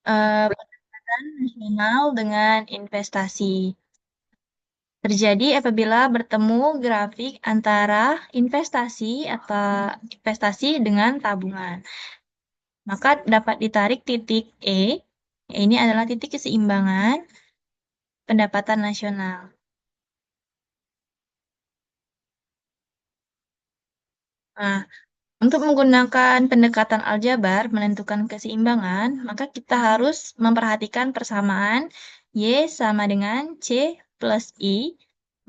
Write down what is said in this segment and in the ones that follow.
Pendekatan nasional dengan investasi. Terjadi apabila bertemu grafik antara investasi dengan tabungan. Maka dapat ditarik titik E. Ini adalah titik keseimbangan pendapatan nasional. Nah, untuk menggunakan pendekatan aljabar menentukan keseimbangan, maka kita harus memperhatikan persamaan Y sama dengan C plus I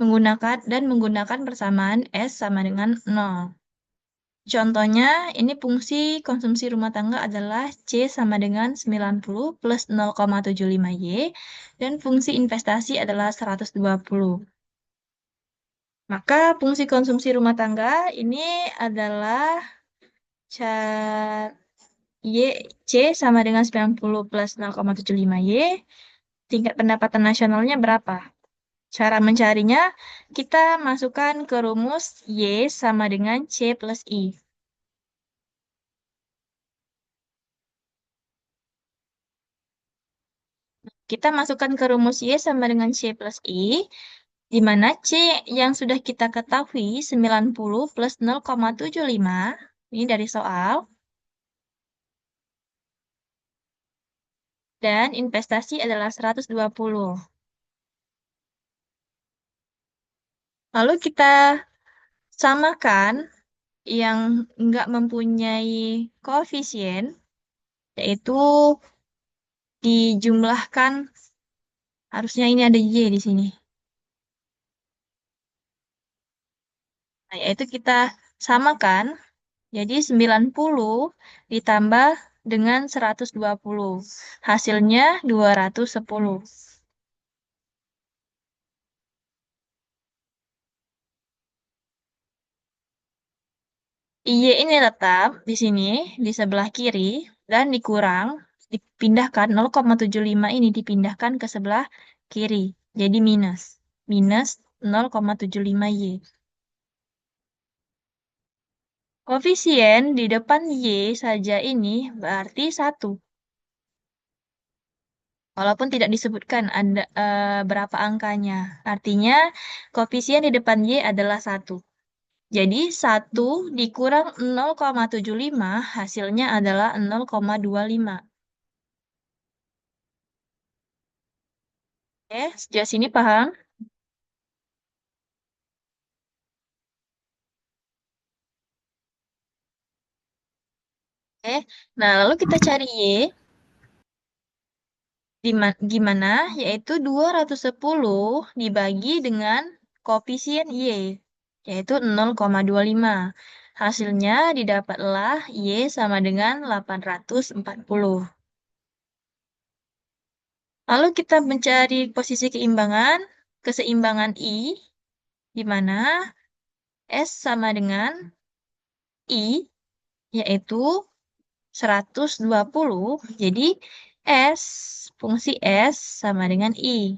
menggunakan persamaan S sama dengan 0. Contohnya, ini fungsi konsumsi rumah tangga adalah C sama dengan 90 plus 0,75Y, dan fungsi investasi adalah 120. Maka fungsi konsumsi rumah tangga ini adalah Y, C sama dengan 90 plus 0,75Y. Tingkat pendapatan nasionalnya berapa? Cara mencarinya, kita masukkan ke rumus Y sama dengan C plus I. Kita masukkan ke rumus Y sama dengan C plus I, di mana C yang sudah kita ketahui 90 plus 0,75, ini dari soal, dan investasi adalah 120. Lalu kita samakan yang nggak mempunyai koefisien, yaitu dijumlahkan, harusnya ini ada Y di sini. Nah, yaitu kita samakan, jadi 90 ditambah dengan 120. Hasilnya 210. Y ini tetap di sini, di sebelah kiri, dan dipindahkan 0,75 ini dipindahkan ke sebelah kiri. Jadi minus. Minus 0,75Y. Koefisien di depan Y saja ini berarti 1. Walaupun tidak disebutkan ada berapa angkanya. Artinya, koefisien di depan Y adalah 1. Jadi, 1 dikurang 0,75 hasilnya adalah 0,25. Oke, sejauh sini paham? Oke, nah lalu kita cari Y. Gimana? Yaitu 210 dibagi dengan koefisien Y, yaitu 0,25. Hasilnya didapatlah Y sama dengan 840. Lalu kita mencari posisi keseimbangan I, di mana S sama dengan I, yaitu 120. Jadi S, fungsi S sama dengan I.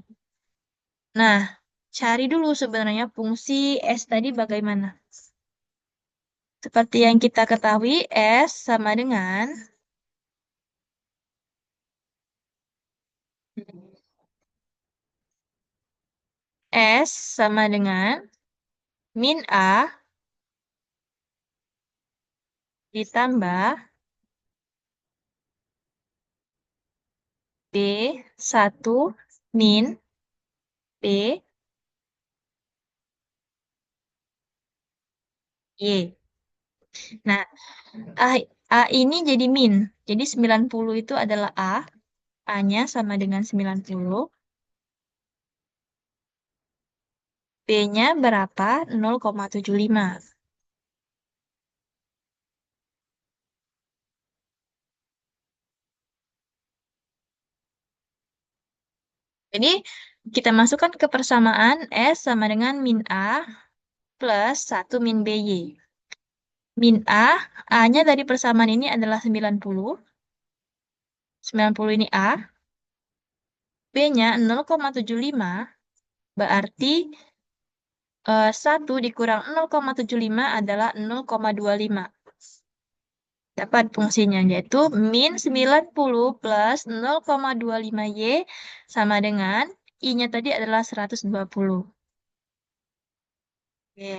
Nah, cari dulu sebenarnya fungsi S tadi bagaimana. Seperti yang kita ketahui, S sama dengan S sama dengan min A ditambah B1 min B Y. Nah, A, A ini jadi min. Jadi 90 itu adalah A. A-nya sama dengan 90. B-nya berapa? 0,75. Jadi, kita masukkan ke persamaan S sama dengan min A plus 1 min BY. Min A, A-nya dari persamaan ini adalah 90. 90 ini A. B-nya 0,75. Berarti 1 dikurang 0,75 adalah 0,25. Dapat fungsinya, yaitu min 90 plus 0,25Y sama dengan I-nya tadi adalah 120. Oke.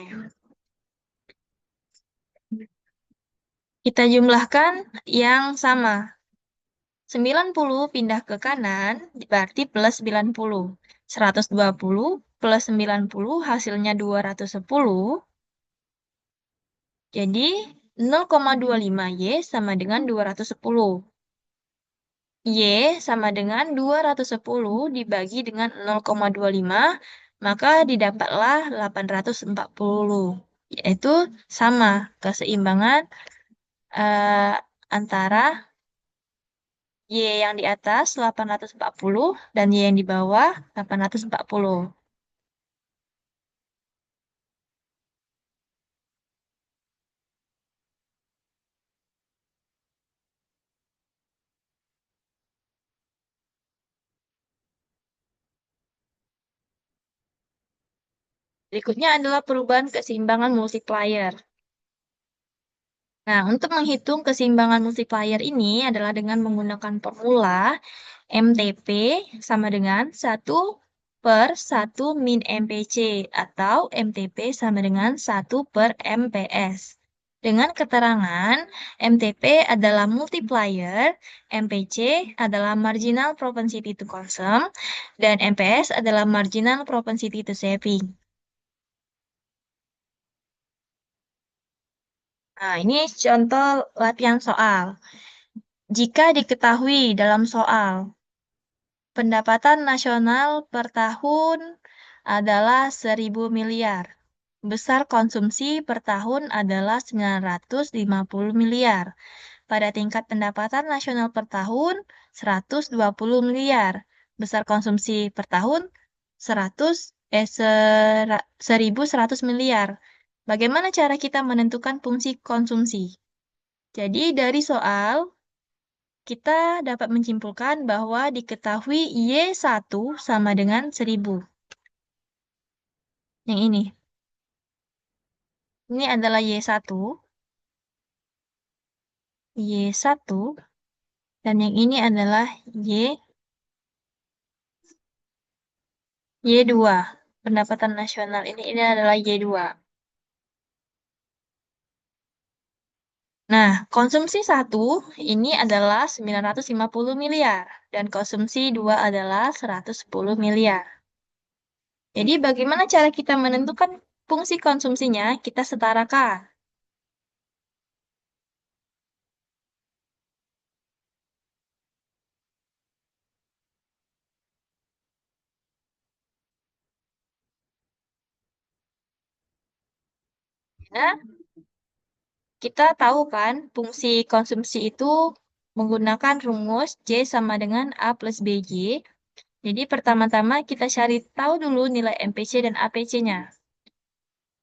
Kita jumlahkan yang sama. 90 pindah ke kanan, berarti plus 90. 120 plus 90 hasilnya 210. Jadi 0,25Y sama dengan 210. Y sama dengan 210 dibagi dengan 0,25, maka didapatlah 840. Yaitu sama keseimbangan eh, antara Y yang di atas 840 dan Y yang di bawah 840. Berikutnya adalah perubahan keseimbangan multiplier. Nah, untuk menghitung keseimbangan multiplier ini adalah dengan menggunakan formula MTP sama dengan 1/1 min MPC atau MTP sama dengan 1/MPS. Dengan keterangan MTP adalah multiplier, MPC adalah marginal propensity to consume, dan MPS adalah marginal propensity to saving. Nah, ini contoh latihan soal. Jika diketahui dalam soal, pendapatan nasional per tahun adalah 1.000 miliar. Besar konsumsi per tahun adalah 950 miliar. Pada tingkat pendapatan nasional per tahun, 120 miliar. Besar konsumsi per tahun, 1.100 miliar. Bagaimana cara kita menentukan fungsi konsumsi? Jadi dari soal, kita dapat menyimpulkan bahwa diketahui Y1 sama dengan 1.000. Yang ini. Ini adalah Y1. Y1. Dan yang ini adalah Y2. Pendapatan nasional ini adalah Y2. Nah, konsumsi 1 ini adalah 950 miliar. Dan konsumsi 2 adalah 110 miliar. Jadi bagaimana cara kita menentukan fungsi konsumsinya? Kita setarakan. Ya, kita tahu kan fungsi konsumsi itu menggunakan rumus J sama dengan A plus BJ. Jadi pertama-tama kita cari tahu dulu nilai MPC dan APC-nya.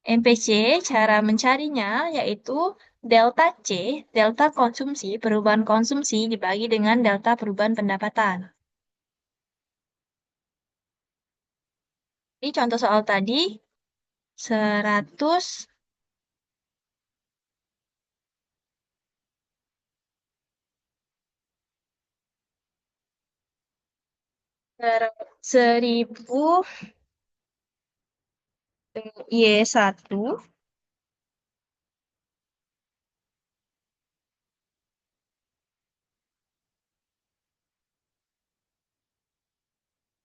MPC, cara mencarinya yaitu delta C, delta konsumsi, perubahan konsumsi dibagi dengan delta perubahan pendapatan. Ini contoh soal tadi, 100 1000 Y1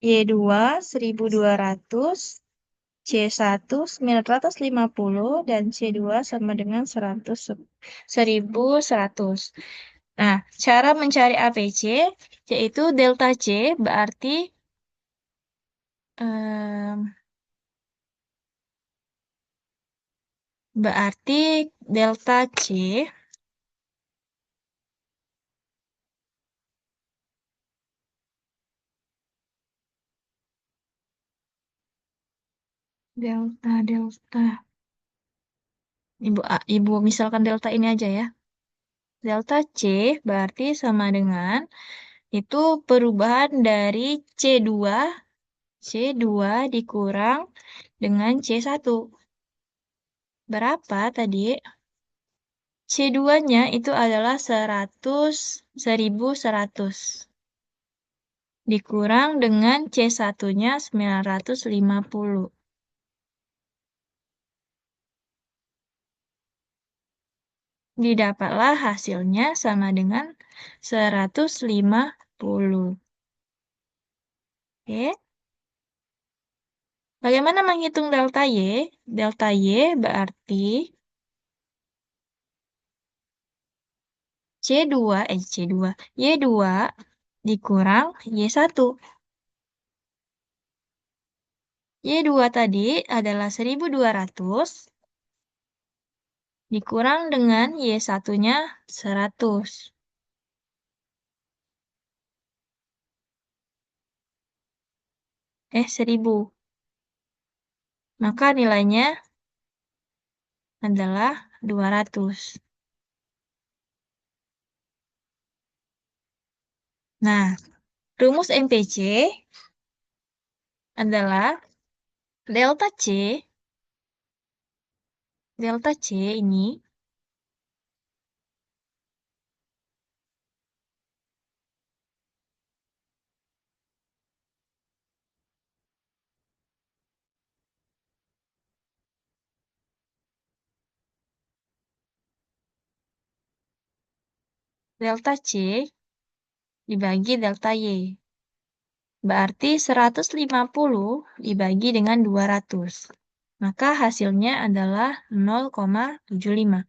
Y2 1200, C1 950, dan C2 sama dengan 1100. Nah, cara mencari APC yaitu delta C berarti em, delta C delta Ibu misalkan delta ini aja ya. Delta C berarti sama dengan itu perubahan dari C2 C2 dikurang dengan C1. Berapa tadi? C2-nya itu adalah 1100. Dikurang dengan C1-nya 950. Didapatlah hasilnya sama dengan 150. Oke. Bagaimana menghitung delta Y? Delta Y berarti Y2 dikurang Y1. Y2 tadi adalah 1200 dikurang dengan Y1-nya 100. 1000. Maka nilainya adalah 200. Nah, rumus MPC adalah delta C. Delta C ini delta C dibagi delta Y. Berarti 150 dibagi dengan 200. Maka hasilnya adalah 0,75.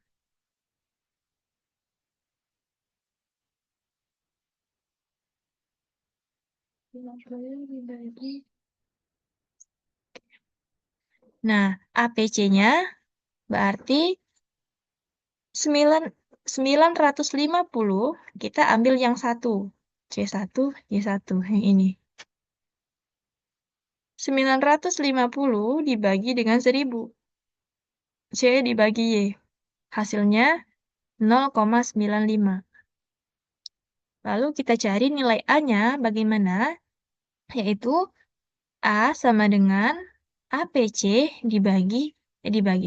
Nah, APC-nya berarti 950, kita ambil yang satu. C1, Y1, yang ini. 950 dibagi dengan 1000. C dibagi Y. Hasilnya 0,95. Lalu kita cari nilai A-nya bagaimana? Yaitu A sama dengan APC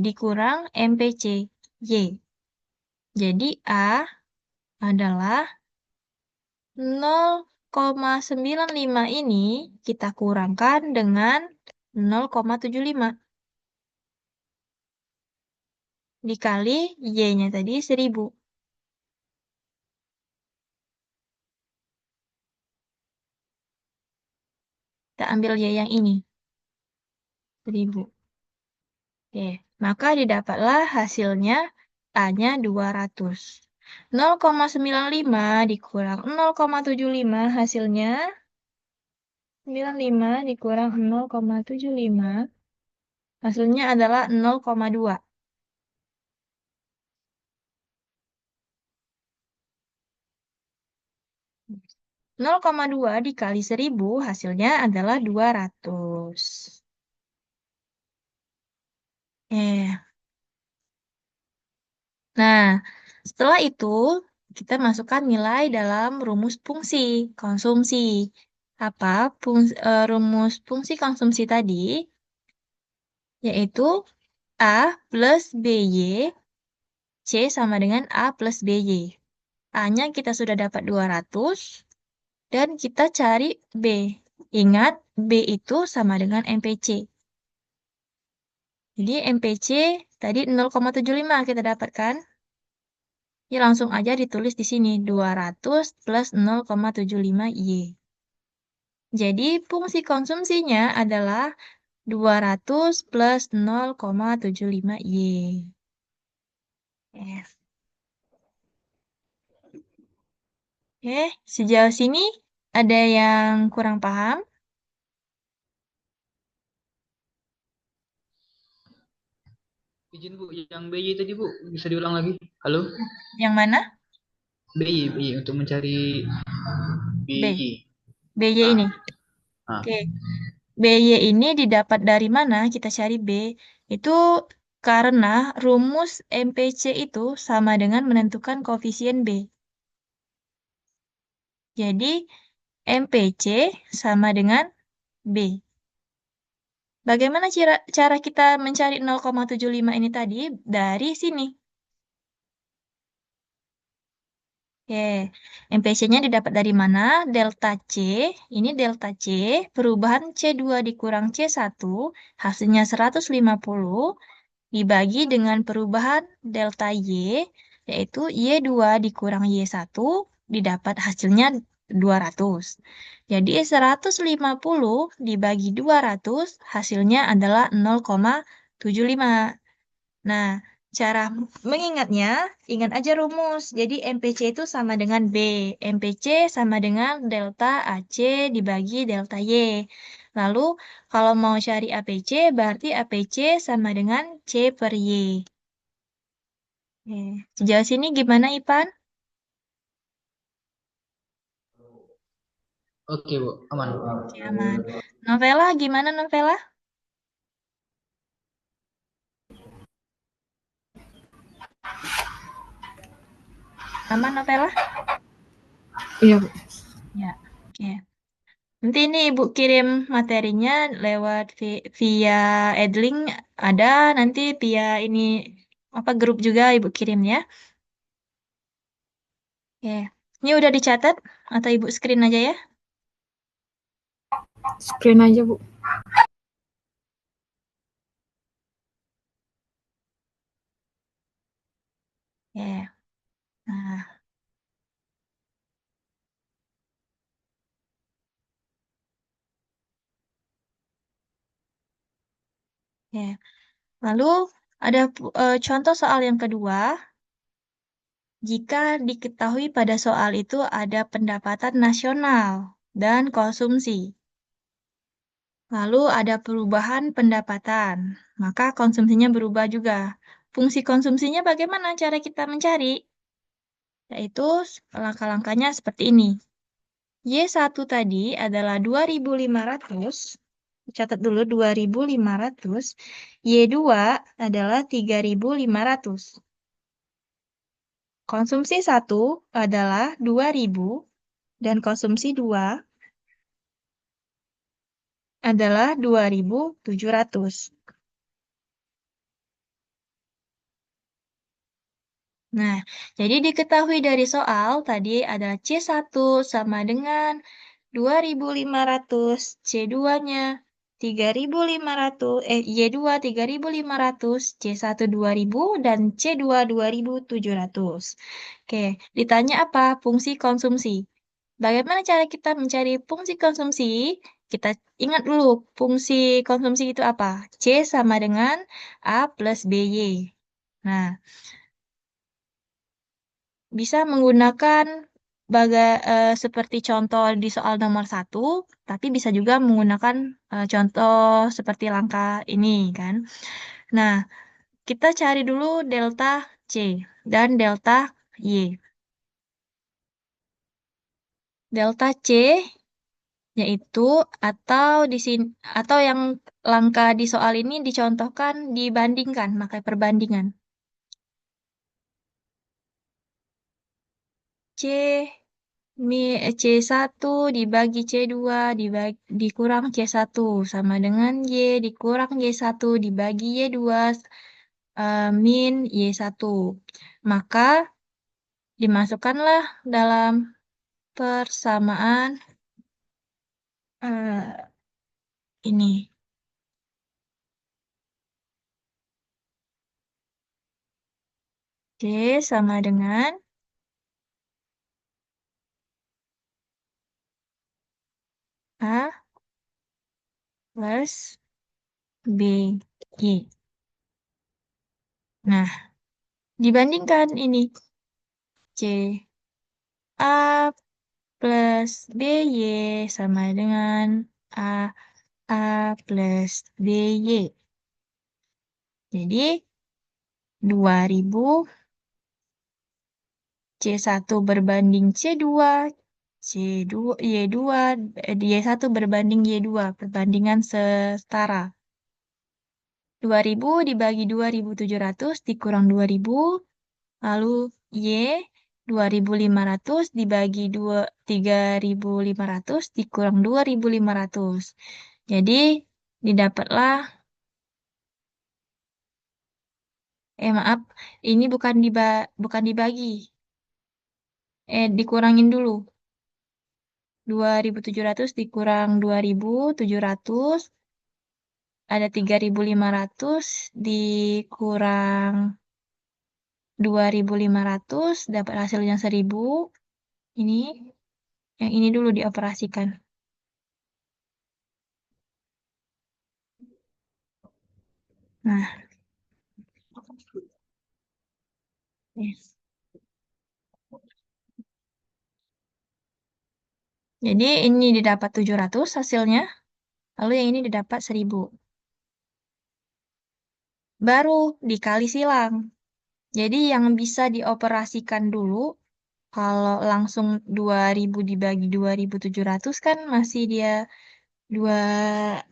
dikurang MPC Y. Jadi A adalah 0,95 ini kita kurangkan dengan 0,75. Dikali Y-nya tadi 1000. Kita ambil Y yang ini. 1000. Oke, maka didapatlah hasilnya A-nya 200. 0,95 dikurang 0,75 hasilnya 95 dikurang 0,75 hasilnya adalah 0,2. 0,2 dikali 1000 hasilnya adalah 200. Nah, setelah itu kita masukkan nilai dalam rumus fungsi konsumsi. Apa rumus fungsi konsumsi tadi? Yaitu A plus BY, C sama dengan A plus BY. A-nya kita sudah dapat 200, dan kita cari B. Ingat, B itu sama dengan MPC. Jadi MPC tadi 0,75 kita dapatkan. Ya langsung aja ditulis di sini 200 plus 0,75 Y. Jadi fungsi konsumsinya adalah 200 plus 0,75 Y. Yes. Oke, sejauh sini ada yang kurang paham? Izin Bu, yang BY tadi Bu, bisa diulang lagi? Halo? Yang mana? BY untuk mencari B. BY. BY Ah, ini. ah. Oke. BY ini didapat dari mana? Kita cari B. Itu karena rumus MPC itu sama dengan menentukan koefisien B. Jadi, MPC sama dengan B. Bagaimana cara kita mencari 0,75 ini tadi? Dari sini. Oke, MPC-nya didapat dari mana? Delta C, ini delta C, perubahan C2 dikurang C1, hasilnya 150, dibagi dengan perubahan delta Y, yaitu Y2 dikurang Y1, didapat hasilnya 200. Jadi 150 dibagi 200, hasilnya adalah 0,75. Nah, cara mengingatnya, ingat aja rumus. Jadi MPC itu sama dengan B. MPC sama dengan delta AC dibagi delta Y. Lalu, kalau mau cari APC, berarti APC sama dengan C per Y. Oke. Sejauh sini gimana, Ipan? Oke, Bu. Aman. Oke, aman. Novela, gimana novela? Aman novela? Iya, Bu. Ya. Oke. Nanti ini Ibu kirim materinya lewat via Edlink ada, nanti via ini apa grup juga Ibu kirim ya. Oke. Ini udah dicatat atau Ibu screen aja ya? Screen aja, Bu. Oke. Nah, oke. Lalu ada contoh soal yang kedua. Jika diketahui pada soal itu ada pendapatan nasional dan konsumsi. Lalu ada perubahan pendapatan, maka konsumsinya berubah juga. Fungsi konsumsinya bagaimana cara kita mencari? Yaitu langkah-langkahnya seperti ini. Y1 tadi adalah 2.500. Catat dulu 2.500. Y2 adalah 3.500. Konsumsi 1 adalah 2.000 dan konsumsi 2 adalah 2.700. Nah, jadi diketahui dari soal tadi ada C1 sama dengan 2.500, C2-nya 3.500, Y2 3.500, C1 2.000, dan C2 2.700. Oke, ditanya apa? Fungsi konsumsi. Bagaimana cara kita mencari fungsi konsumsi? Kita ingat dulu, fungsi konsumsi itu apa? C sama dengan A plus BY. Nah, bisa menggunakan seperti contoh di soal nomor 1, tapi bisa juga menggunakan contoh seperti langkah ini kan. Nah, kita cari dulu delta C dan delta Y. Delta C yaitu atau yang langkah di soal ini dicontohkan dibandingkan, pakai perbandingan. C C1 dibagi C2 dikurang C1 sama dengan Y dikurang Y1 dibagi Y2 min Y1. Maka dimasukkanlah dalam persamaan eh, ini. C sama dengan A plus B, Y. Nah, dibandingkan ini C A plus BY sama dengan A A plus BY. Jadi 2000 C1 berbanding C2, C2, Y2, Y1 berbanding Y2, perbandingan setara. 2000 dibagi 2.700 dikurang 2000, lalu Y 2.500 dibagi 3.500 dikurang 2.500. Jadi didapatlah, maaf, ini bukan dibagi. Dikurangin dulu. 2.700 dikurang 2.700 ada 3.500 dikurang 2.500 dapat hasilnya 1.000. Ini yang ini dulu dioperasikan. Nah, yes. Jadi ini didapat 700 hasilnya, lalu yang ini didapat 1.000. Baru dikali silang. Jadi yang bisa dioperasikan dulu, kalau langsung 2.000 dibagi 2.700 kan masih dia dua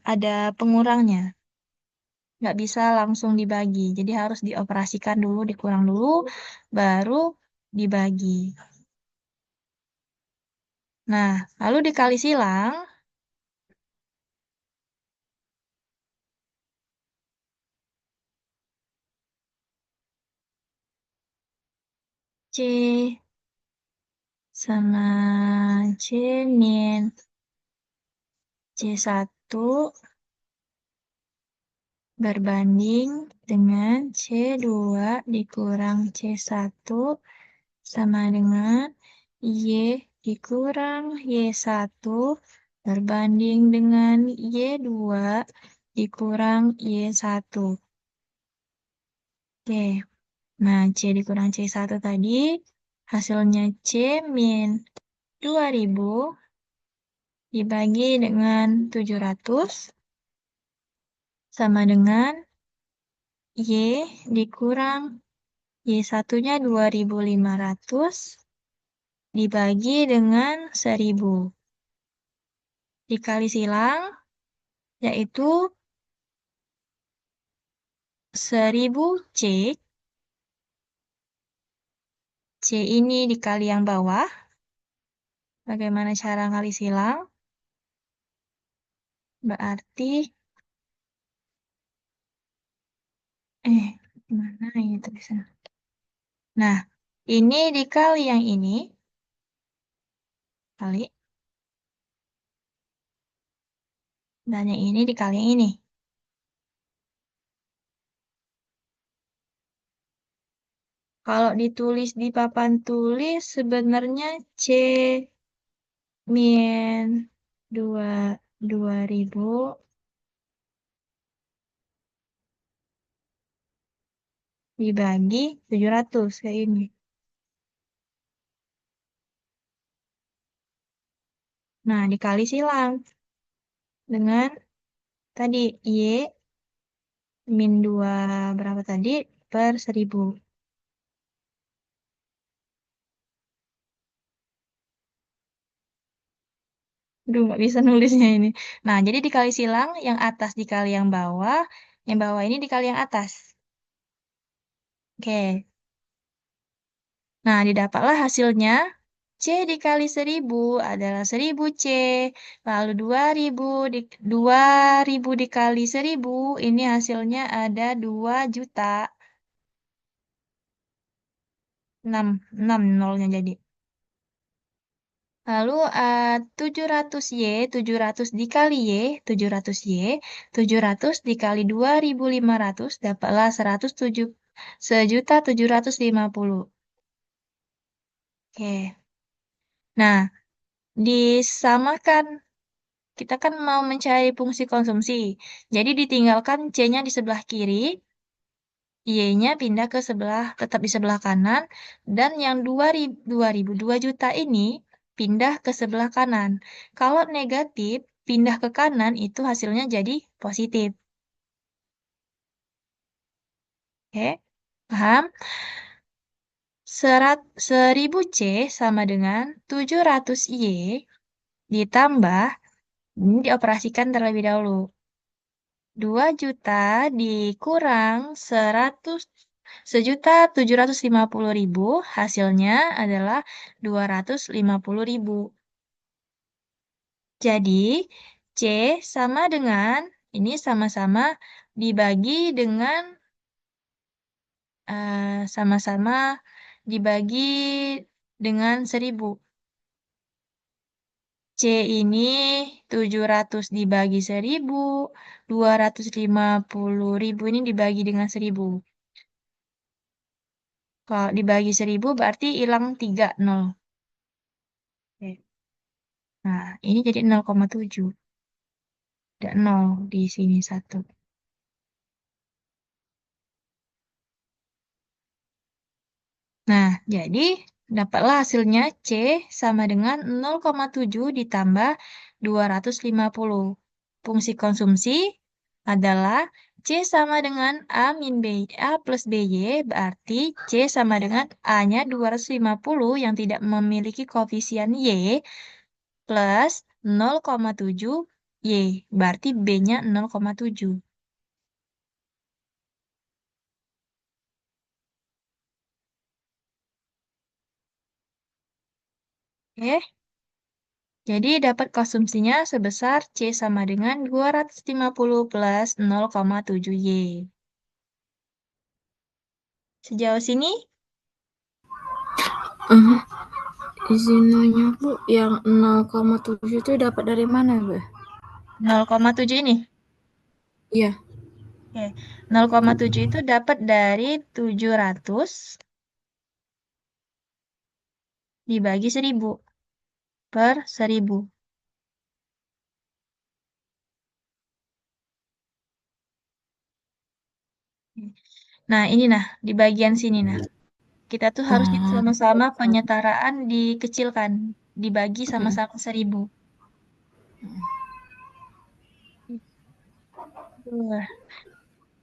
ada pengurangnya. Nggak bisa langsung dibagi. Jadi harus dioperasikan dulu, dikurang dulu, baru dibagi. Nah, lalu dikali silang, C sama C min C1 berbanding dengan C2 dikurang C1 sama dengan Y dikurang Y1 berbanding dengan Y2 dikurang Y1. Oke, nah C dikurang C1 tadi hasilnya C min 2.000 dibagi dengan 700 sama dengan Y dikurang Y1-nya 2.500 dibagi dengan 1.000. Dikali silang, yaitu 1.000 C. C ini dikali yang bawah. Bagaimana cara kali silang? Berarti, gimana ya tulisan? Nah, ini dikali yang ini, kali. Dan yang ini dikali yang ini. Kalau ditulis di papan tulis, sebenarnya C min 2.000 dibagi 700 kayak ini. Nah, dikali silang dengan tadi Y min 2 berapa tadi per 1.000. Aduh, nggak bisa nulisnya ini. Nah, jadi dikali silang, yang atas dikali yang bawah ini dikali yang atas. Oke. Nah, didapatlah hasilnya. C dikali 1.000 adalah 1.000 C. Lalu 2.000 dikali 1.000, ini hasilnya ada 2 juta. 6 nolnya jadi. Lalu 700Y, 700 dikali Y, 700Y, 700 dikali 2.500 dapatlah 1.750.000. Oke. Nah, disamakan. Kita kan mau mencari fungsi konsumsi. Jadi ditinggalkan C-nya di sebelah kiri, Y-nya pindah ke tetap di sebelah kanan, dan yang 2 juta ini pindah ke sebelah kanan. Kalau negatif, pindah ke kanan, itu hasilnya jadi positif. Oke, paham? 1.000 C sama dengan 700 Y ditambah, ini dioperasikan terlebih dahulu. 2 juta dikurang 1.750.000 hasilnya adalah 250.000. Jadi C sama dengan ini sama-sama dibagi dengan sama-sama dibagi dengan 1000. C ini 700 dibagi 1000, 250.000 ini dibagi dengan 1000. Kalau dibagi 1000 berarti hilang 3 nol. Oke. Nah, ini jadi 0,7. Ada 0 di sini 1. Nah, jadi dapatlah hasilnya C sama dengan 0,7 ditambah 250. Fungsi konsumsi adalah C sama dengan A min B, A plus BY, berarti C sama dengan A-nya 250 yang tidak memiliki koefisien Y, plus 0,7 Y, berarti B-nya 0,7. Oke, jadi dapat konsumsinya sebesar C sama dengan 250 plus 0,7 Y. Sejauh sini, Izinanya Bu, yang 0,7 itu dapat dari mana Bu? 0,7 ini. Iya. Oke, 0,7 itu dapat dari 700 dibagi 1000 per 1000. Nah, ini nah, di bagian sini nah. Kita tuh harusnya sama-sama penyetaraan dikecilkan, dibagi sama-sama 1000.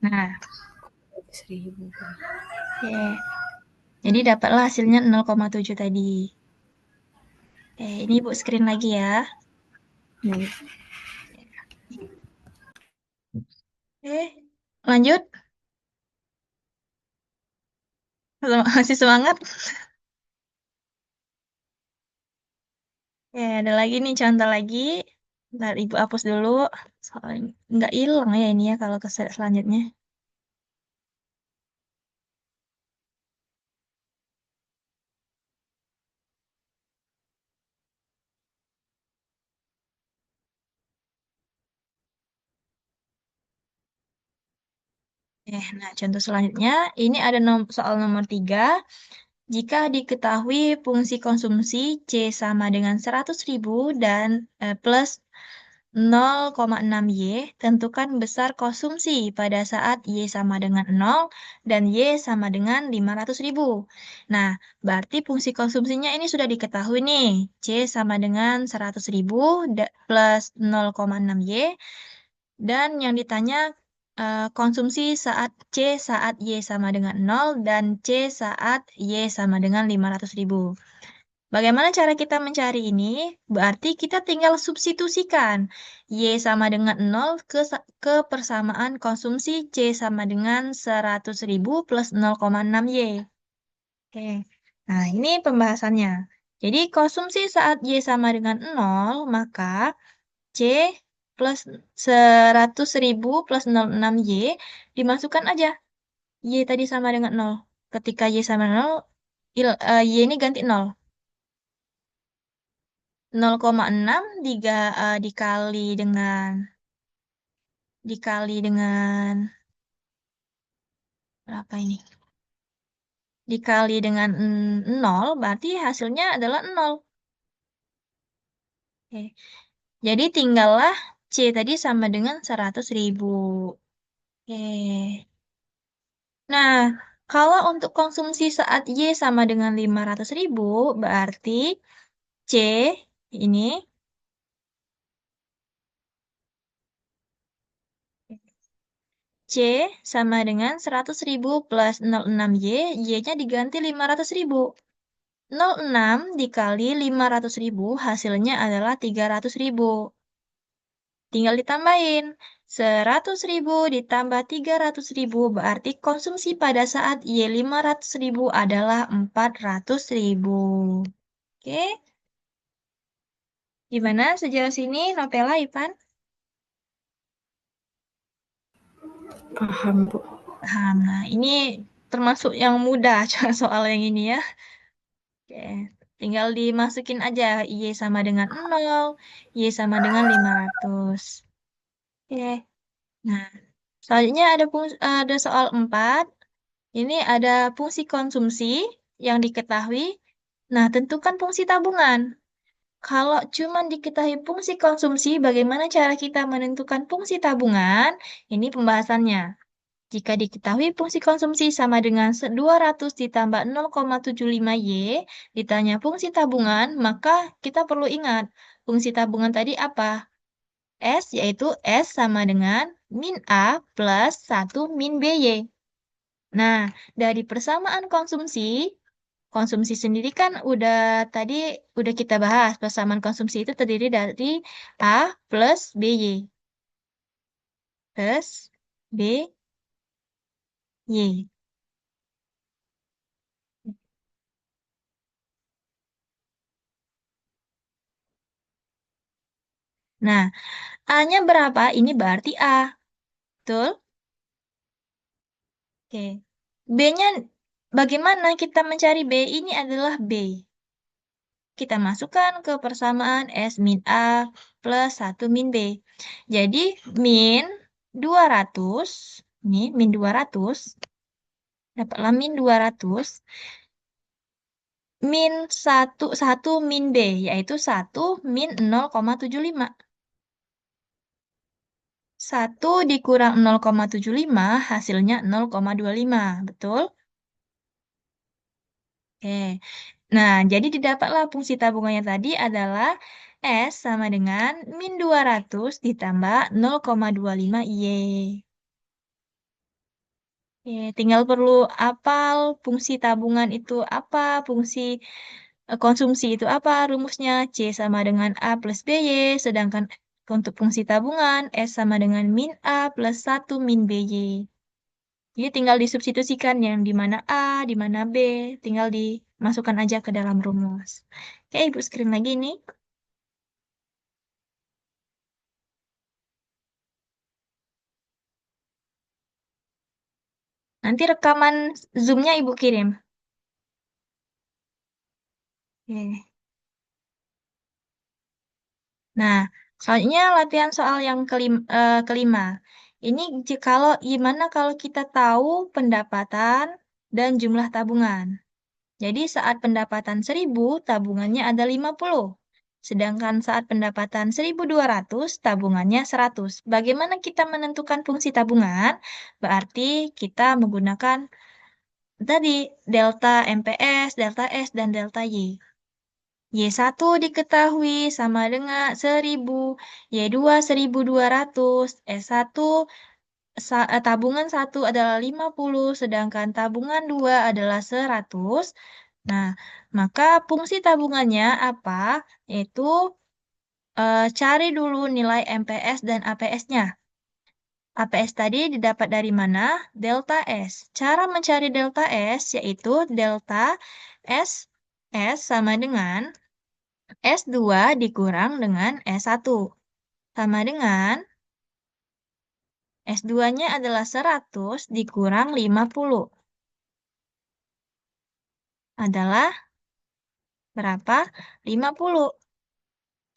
Nah, 1000. oke. Jadi dapatlah hasilnya 0,7 tadi. Ini Ibu screen lagi ya. Ya. Lanjut. Masih semangat? Ada lagi nih contoh lagi. Ntar Ibu hapus dulu. Soalnya nggak hilang ya ini ya kalau ke selanjutnya. Nah contoh selanjutnya. Ini ada soal nomor 3. Jika diketahui fungsi konsumsi C sama dengan 100.000 dan plus 0,6 Y, tentukan besar konsumsi pada saat Y sama dengan 0 dan Y sama dengan 500.000. Nah, berarti fungsi konsumsinya ini sudah diketahui nih. C sama dengan 100.000 plus 0,6 Y. Dan yang ditanya konsumsi saat C saat Y sama dengan 0 dan C saat Y sama dengan 500.000. Bagaimana cara kita mencari ini? Berarti kita tinggal substitusikan Y sama dengan 0 ke persamaan konsumsi C sama dengan 100.000 plus 0,6 Y. Oke. Nah, ini pembahasannya. Jadi, konsumsi saat Y sama dengan 0, maka C plus 100.000 plus 0,6Y dimasukkan aja. Y tadi sama dengan 0. Ketika Y sama 0, Y ini ganti 0. 0,6 dikali dengan berapa ini? Dikali dengan 0 berarti hasilnya adalah 0. Oke. Jadi tinggallah C tadi sama dengan 100.000. Oke. Nah, kalau untuk konsumsi saat Y sama dengan 500.000 berarti C ini C sama dengan 100.000 plus 0,6Y, Y-nya diganti 500.000. 0,6 dikali 500.000 hasilnya adalah 300.000. Tinggal ditambahin. 100.000 ditambah 300.000 berarti konsumsi pada saat Y 500.000 adalah 400.000. Oke, gimana sejauh sini Novela Ivan? Paham Bu. Paham. Nah, ini termasuk yang mudah soal yang ini ya. Oke. Tinggal dimasukin aja Y sama dengan 0, Y sama dengan 500. Oke. Nah, selanjutnya ada soal 4. Ini ada fungsi konsumsi yang diketahui. Nah, tentukan fungsi tabungan. Kalau cuma diketahui fungsi konsumsi, bagaimana cara kita menentukan fungsi tabungan? Ini pembahasannya. Jika diketahui fungsi konsumsi sama dengan 200 ditambah 0,75Y, ditanya fungsi tabungan, maka kita perlu ingat fungsi tabungan tadi apa? S, yaitu S sama dengan min A plus 1 min BY. Nah, dari persamaan konsumsi, konsumsi sendiri kan tadi udah kita bahas. Persamaan konsumsi itu terdiri dari A plus BY. Plus BY. Nah, A-nya berapa? Ini berarti A. Betul? Oke. B-nya bagaimana kita mencari B? Ini adalah B. Kita masukkan ke persamaan S min A plus 1 min B. Jadi, min 200, ini min 200, dapatlah min 200, min 1 min B, yaitu 1 min 0,75. 1 dikurang 0,75 hasilnya 0,25, betul? Oke. Nah, jadi didapatlah fungsi tabungannya tadi adalah S sama dengan min 200 ditambah 0,25Y. Oke, tinggal perlu apal fungsi tabungan itu apa, fungsi konsumsi itu apa, rumusnya C sama dengan A plus BY, sedangkan untuk fungsi tabungan S sama dengan min A plus 1 min BY. Jadi tinggal disubstitusikan yang di mana A, di mana B, tinggal dimasukkan aja ke dalam rumus. Oke, Ibu screen lagi nih. Nanti rekaman Zoom-nya Ibu kirim. Oke. Nah, selanjutnya latihan soal yang kelima. Ini kalau gimana kalau kita tahu pendapatan dan jumlah tabungan. Jadi saat pendapatan 1.000, tabungannya ada 50. Sedangkan saat pendapatan 1.200, tabungannya 100. Bagaimana kita menentukan fungsi tabungan? Berarti kita menggunakan tadi delta MPS, delta S, dan delta Y. Y1 diketahui sama dengan 1.000, Y2 1.200, S1 tabungan 1 adalah 50, sedangkan tabungan 2 adalah 100. Nah, maka fungsi tabungannya apa? Yaitu cari dulu nilai MPS dan APS-nya. APS tadi didapat dari mana? Delta S. Cara mencari delta S yaitu delta S, S sama dengan S2 dikurang dengan S1. Sama dengan S2-nya adalah 100 dikurang 50. Adalah berapa? 50.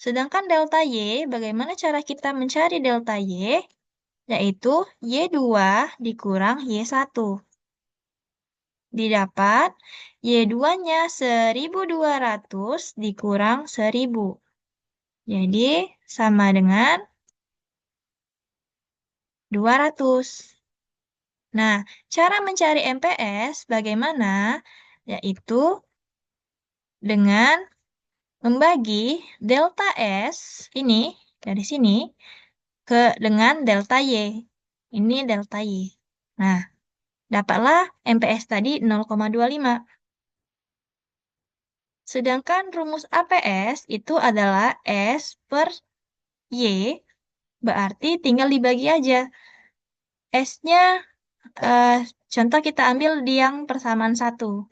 Sedangkan delta Y, bagaimana cara kita mencari delta Y? Yaitu Y2 dikurang Y1. Didapat Y2-nya 1.200 dikurang 1.000. Jadi sama dengan 200. Nah, cara mencari MPS bagaimana? Yaitu dengan membagi delta S ini dari sini dengan delta Y. Ini delta Y. Nah, dapatlah MPS tadi 0,25. Sedangkan rumus APS itu adalah S per Y, berarti tinggal dibagi aja. S-nya, contoh kita ambil di yang persamaan 1.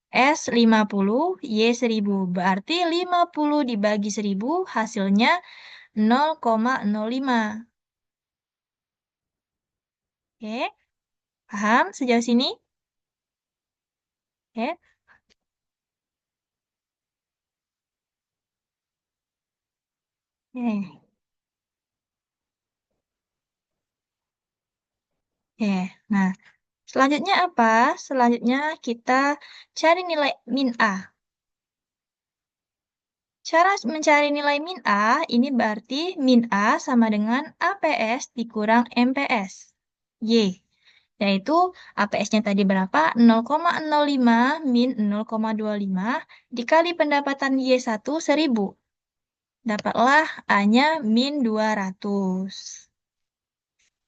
S 50, Y 1000. Berarti 50 dibagi 1000 hasilnya 0,05. Oke, paham sejauh sini? Oke. Oke. Oke. Nah, selanjutnya apa? Selanjutnya kita cari nilai min A. Cara mencari nilai min A, ini berarti min A sama dengan APS dikurang MPS. Y, yaitu APS-nya tadi berapa? 0,05 min 0,25 dikali pendapatan Y1 1000. Dapatlah A-nya min 200.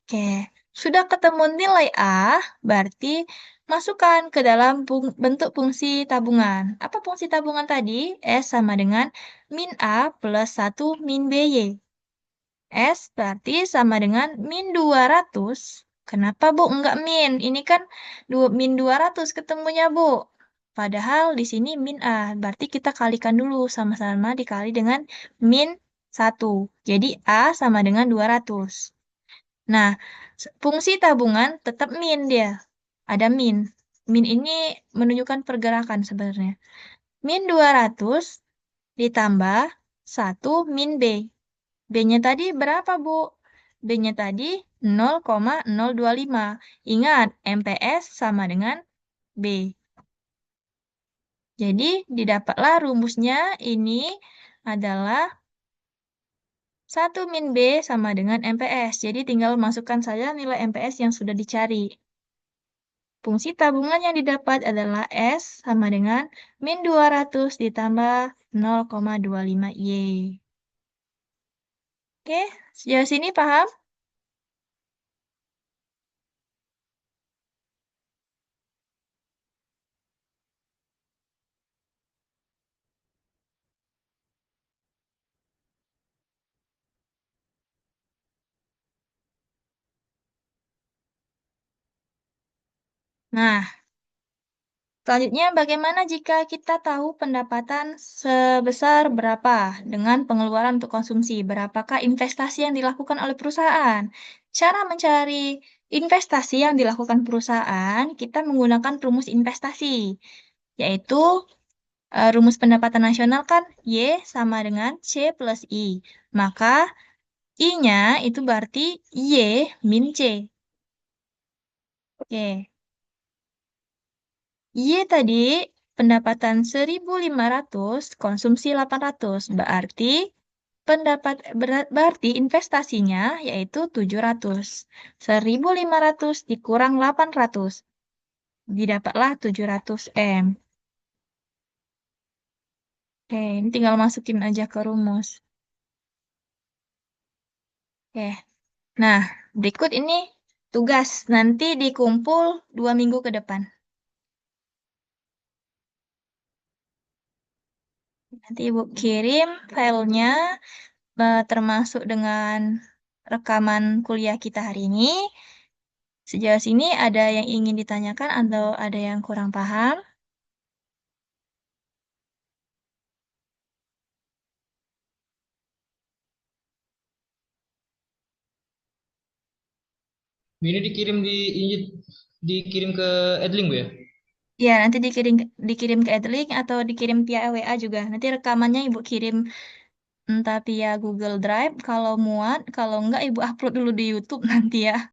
Oke, sudah ketemu nilai A, berarti masukkan ke dalam bentuk fungsi tabungan. Apa fungsi tabungan tadi? S sama dengan min A plus 1 min BY. S berarti sama dengan min 200. Kenapa, Bu? Enggak min. Ini kan min 200 ketemunya, Bu. Padahal di sini min A. Berarti kita kalikan dulu. Sama-sama dikali dengan min 1. Jadi A sama dengan 200. Nah, fungsi tabungan tetap min dia. Ada min. Min ini menunjukkan pergerakan sebenarnya. Min 200 ditambah 1 min B. B-nya tadi berapa, Bu? B-nya tadi 0,025. Ingat, MPS sama dengan B. Jadi, didapatlah rumusnya ini adalah 1 min B sama dengan MPS. Jadi, tinggal masukkan saja nilai MPS yang sudah dicari. Fungsi tabungan yang didapat adalah S sama dengan min 200 ditambah 0,25Y. Oke, sejauh sini paham? Nah, selanjutnya bagaimana jika kita tahu pendapatan sebesar berapa dengan pengeluaran untuk konsumsi? Berapakah investasi yang dilakukan oleh perusahaan? Cara mencari investasi yang dilakukan perusahaan, kita menggunakan rumus investasi, yaitu rumus pendapatan nasional kan Y sama dengan C plus I. Maka I-nya itu berarti Y min C. Oke. Y tadi pendapatan 1.500, konsumsi 800. Berarti investasinya yaitu 700. 1.500 dikurang 800. Didapatlah 700 M. Oke, ini tinggal masukin aja ke rumus. Oke. Nah, berikut ini tugas. Nanti dikumpul 2 minggu ke depan. Nanti Ibu kirim filenya termasuk dengan rekaman kuliah kita hari ini. Sejauh sini ada yang ingin ditanyakan atau ada yang kurang paham? Ini dikirim ke Edlink, Bu ya? Ya, nanti dikirim ke Edlink atau dikirim via WA juga. Nanti rekamannya Ibu kirim entah via Google Drive kalau muat, kalau enggak Ibu upload dulu di YouTube nanti ya.